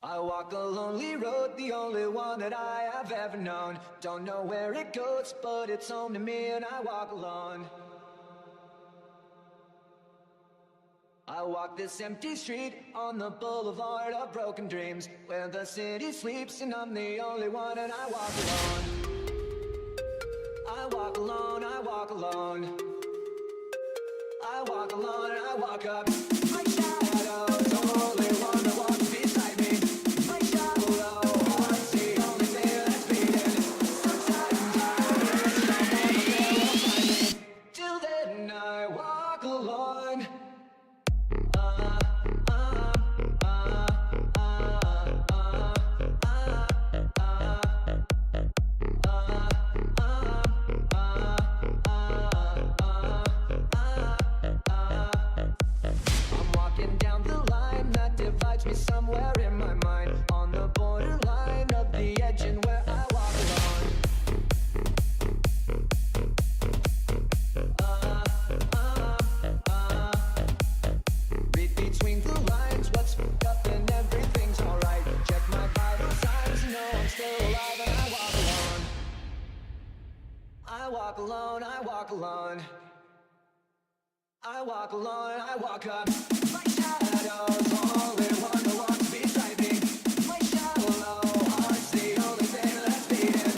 I walk a lonely road, the only one that I have ever known. Don't know where it goes, but it's home to me and I walk alone. I walk this empty street on the boulevard of broken dreams, where the city sleeps and I'm the only one and I walk alone. I walk alone, I walk alone. I walk alone and I walk up. My shadow's the only one that walks beside me. My shallow heart's the only thing that's beating. Sometimes I wish someone will find me. Till then I walk alone. Somewhere in my mind, on the borderline of the edge and where I walk alone. Read between the lines, what's up and everything's alright. Check my vital signs, know I'm still alive and I walk alone. I walk alone, I walk alone. I walk alone, I walk up. My shadow's only one that walks beside me. My shallow heart's the only thing that's beating.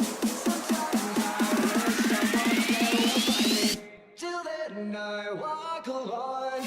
Sometimes I wish someone there will find me. Till then I walk alone.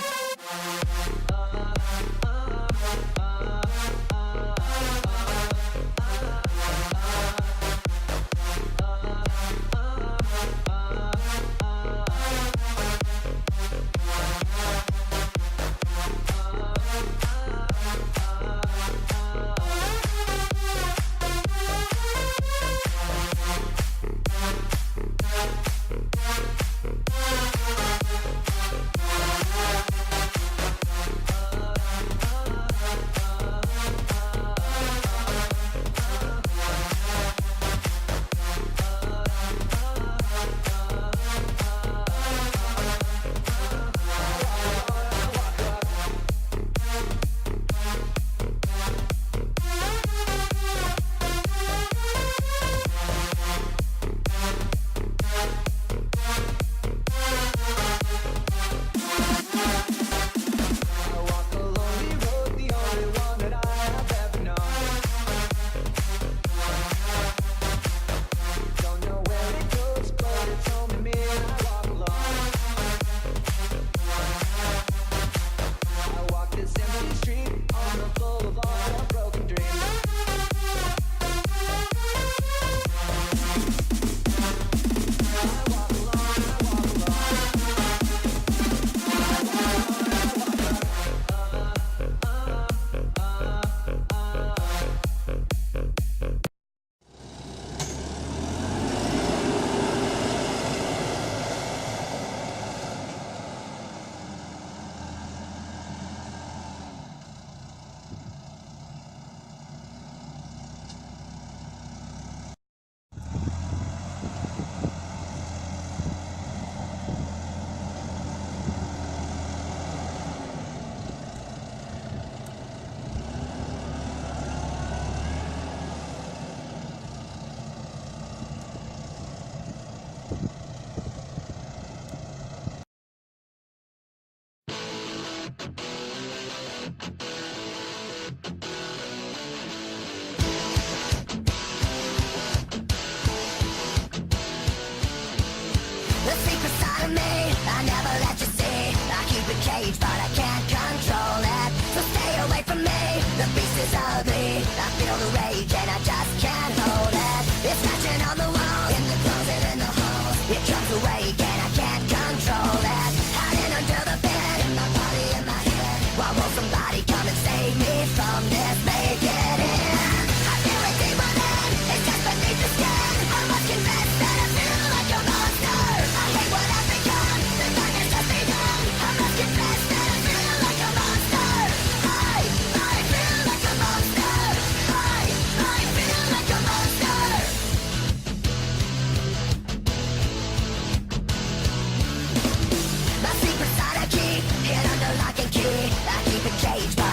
The secret side of me, I never let you see. I keep it caged, but I can't control a key. I keep a cage,